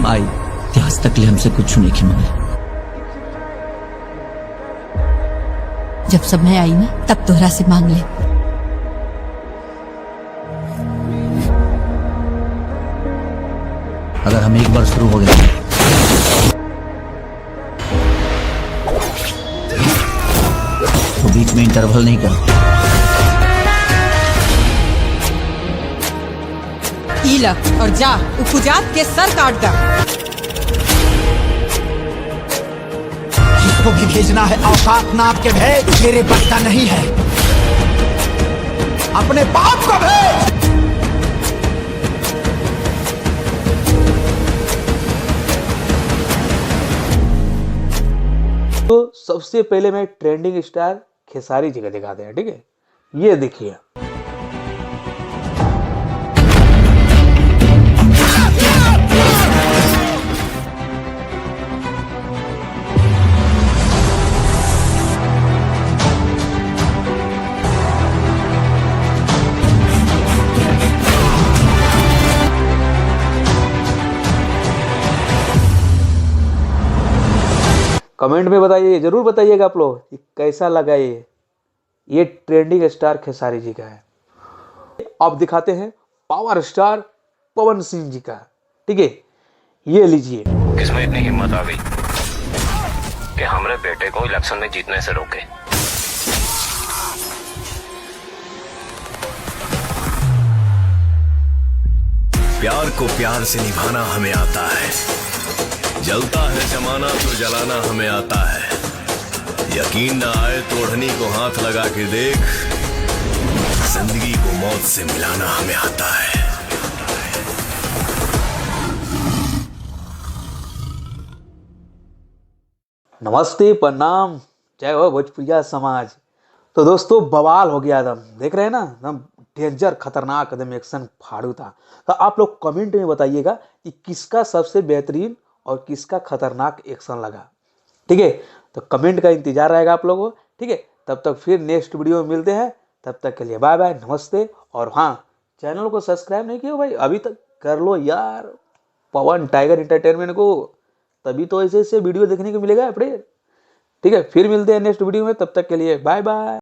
माई आज तक ले हमसे कुछ नहीं की मांगी। जब समय आई ना तब तोहरा से मांग ले। अगर हम एक बार शुरू हो गए तो बीच में इंटरवल नहीं कर। इला और जा उपजात के सर काट दा। जिसको भी भेजना है औकात नाप के भेज, मेरे बस का नहीं है। अपने बाप को भेज। तो सबसे पहले मैं ट्रेंडिंग स्टार खेसारी जी का दिखाते हैं, ठीक है। ये देखिए, कमेंट में बताइए, जरूर बताइएगा आप लोग कि कैसा लगा ये ट्रेंडिंग स्टार खेसारी जी का है। अब दिखाते हैं पावर स्टार पवन सिंह जी का, ठीक है। ये लीजिए। किसमें इतनी हिम्मत आ गई कि हमारे बेटे को इलेक्शन में जीतने से रोके। प्यार को प्यार से निभाना हमें आता है, जलता है जमाना तो जलाना हमें आता है। यकीन ना आए तो ओढ़नी को हाथ लगा के देख, जिंदगी को मौत से मिलाना हमें आता है। नमस्ते, प्रणाम, जय हो भोजपुरिया समाज। तो दोस्तों बवाल हो गया एकदम, देख रहे हैं ना, एकदम डेंजर खतरनाक एकदम एक्शन फाड़ू था। तो आप लोग कमेंट में बताइएगा कि किसका सबसे बेहतरीन और किसका खतरनाक एक्शन लगा, ठीक है। तो कमेंट का इंतजार रहेगा आप लोगों को, ठीक है। तब तक फिर नेक्स्ट वीडियो में मिलते हैं, तब तक के लिए बाय बाय, नमस्ते। और हाँ, चैनल को सब्सक्राइब नहीं किया भाई अभी तक, कर लो यार, पवन टाइगर एंटरटेनमेंट को, तभी तो ऐसे ऐसे वीडियो देखने को मिलेगा अपडेट, ठीक है। फिर मिलते हैं नेक्स्ट वीडियो में, तब तक के लिए बाय बाय।